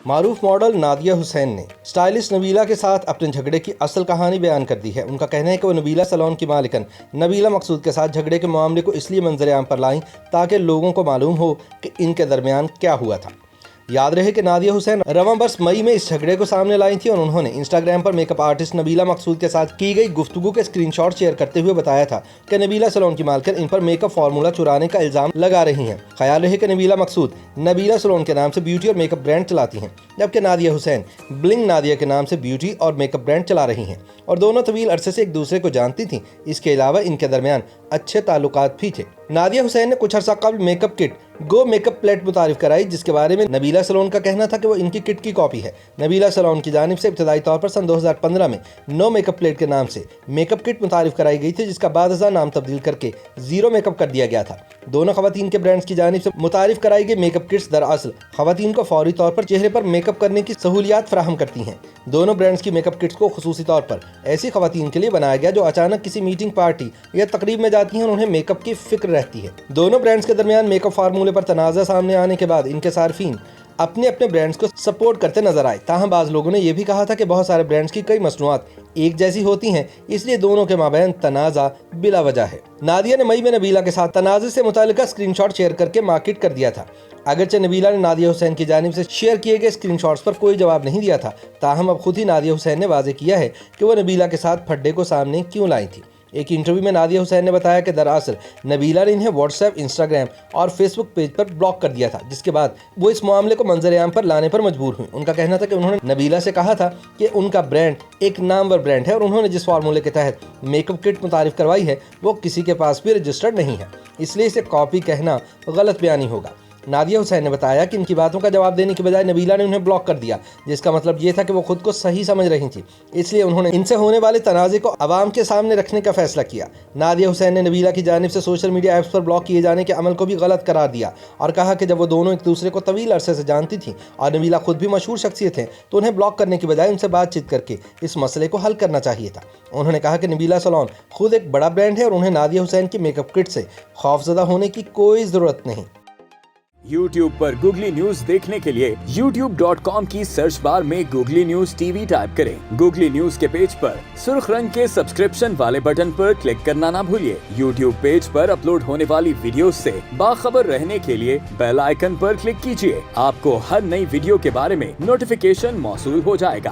معروف model Nadia حسین نے stylist Nabila کے ساتھ اپنے جھگڑے کی اصل کہانی بیان کر دی ہے۔ ان کا کہنا ہے کہ وہ نبیلہ سیلون کی مالکن نبیلہ مقصود کے ساتھ جھگڑے کے معاملے کو اس لیے منظر عام پر لائیں تاکہ لوگوں کو معلوم ہو کہ ان کے درمیان کیا ہوا تھا۔ یاد رہے کہ نادیہ حسین رواں برس مئی میں اس جھگڑے کو سامنے لائی تھی اور انہوں نے انسٹاگرام پر میک اپ آرٹسٹ نبیلہ مقصود کے ساتھ کی گئی گفتگو کے اسکرین شاٹ شیئر کرتے ہوئے بتایا تھا کہ نبیلہ سیلون کی مالکن ان پر میک اپ فارمولا چرانے کا الزام لگا رہی ہیں۔ خیال رہے کہ نبیلہ مقصود نبیلہ سیلون کے نام سے بیوٹی اور میک اپ برانڈ چلاتی ہیں، جبکہ نادیہ حسین بلنگ نادیہ کے نام سے بیوٹی اور میک اپ برانڈ چلا رہی ہیں اور دونوں طویل عرصے سے ایک دوسرے کو جانتی تھیں۔ اس کے علاوہ ان کے درمیان اچھے تعلقات بھی تھے۔ نادیہ حسین نے کچھ عرصہ قبل میک اپ کٹ گو میک اپ پلیٹ متعارف کرائی، جس کے بارے میں نبیلہ سیلون کا کہنا تھا کہ وہ ان کی کٹ کی کاپی ہے۔ نبیلہ سیلون کی جانب سے ابتدائی طور پر سن 2015 میں نو میک اپ پلیٹ کے نام سے میک اپ کٹ متعارف کرائی گئی تھی، جس کا بعد ازاں نام تبدیل کر کے زیرو میک اپ کر دیا گیا تھا۔ دونوں خواتین کے برانڈز کی جانب سے متعارف کرائی گئی میک اپ کٹس دراصل خواتین کو فوری طور پر چہرے پر میک اپ کرنے کی سہولیات فراہم کرتی ہیں۔ دونوں برانڈز کی میک اپ کٹس کو خصوصی طور پر ایسی خواتین کے لیے بنایا گیا جو اچانک کسی میٹنگ، پارٹی یا تقریب میں جاتی ہیں اور انہیں میک اپ کی فکر رہتی ہے۔ دونوں برانڈز کے درمیان میک اپ فارمولے پر تنازع سامنے آنے کے بعد ان کے صارفین اپنے برانڈز کو سپورٹ کرتے نظر آئے۔ تاہم بعض لوگوں نے یہ بھی کہا تھا کہ بہت سارے برانڈز کی کئی مصنوعات ایک جیسی ہوتی ہیں، اس لیے دونوں کے مابین تنازع بلا وجہ ہے۔ نادیہ نے مئی میں نبیلہ کے ساتھ تنازع سے متعلقہ اسکرین شاٹ شیئر کر کے مارکیٹ کر دیا تھا۔ اگرچہ نبیلہ نے نادیہ حسین کی جانب سے شیئر کیے گئے اسکرین شاٹس پر کوئی جواب نہیں دیا تھا، تاہم اب خود ہی نادیہ حسین نے واضح کیا ہے کہ وہ نبیلہ کے ساتھ پھڈے کو سامنے کیوں لائی تھی۔ ایک انٹرویو میں نادیہ حسین نے بتایا کہ دراصل نبیلہ نے انہیں واٹس ایپ، انسٹاگرام اور فیس بک پیج پر بلاک کر دیا تھا، جس کے بعد وہ اس معاملے کو منظر عام پر لانے پر مجبور ہوئی۔ ان کا کہنا تھا کہ انہوں نے نبیلہ سے کہا تھا کہ ان کا برانڈ ایک نامور برانڈ ہے اور انہوں نے جس فارمولے کے تحت میک اپ کٹ متعارف کروائی ہے وہ کسی کے پاس بھی رجسٹرڈ نہیں ہے، اس لیے اسے کاپی کہنا غلط بیانی ہوگا۔ نادیہ حسین نے بتایا کہ ان کی باتوں کا جواب دینے کی بجائے نبیلہ نے انہیں بلاک کر دیا، جس کا مطلب یہ تھا کہ وہ خود کو صحیح سمجھ رہی تھی، اس لیے انہوں نے ان سے ہونے والے تنازع کو عوام کے سامنے رکھنے کا فیصلہ کیا۔ نادیہ حسین نے نبیلہ کی جانب سے سوشل میڈیا ایپس پر بلاک کیے جانے کے عمل کو بھی غلط قرار دیا اور کہا کہ جب وہ دونوں ایک دوسرے کو طویل عرصے سے جانتی تھیں اور نبیلہ خود بھی مشہور شخصیت ہیں تو انہیں بلاک کرنے کی بجائے ان سے بات چیت کر کے اس مسئلے کو حل کرنا چاہیے تھا۔ انہوں نے کہا کہ نبیلہ سیلون خود ایک بڑا برانڈ ہے اور انہیں نادیہ حسین کی میک اپ کٹ سے خوفزدہ ہونے کی کوئی ضرورت نہیں۔ YouTube پر گوگلی نیوز دیکھنے کے لیے youtube.com کی سرچ بار میں googly news T V type کریں۔ گوگلی نیوز کے پیج پر سرخ رنگ کے سبسکرپشن والے بٹن پر کلک کرنا نہ بھولیے۔ YouTube پیج پر اپلوڈ ہونے والی ویڈیوز سے باخبر رہنے کے لیے بیل آئیکن پر کلک کیجیے۔ آپ کو ہر نئی ویڈیو کے بارے میں نوٹیفیکیشن موصول ہو جائے گا۔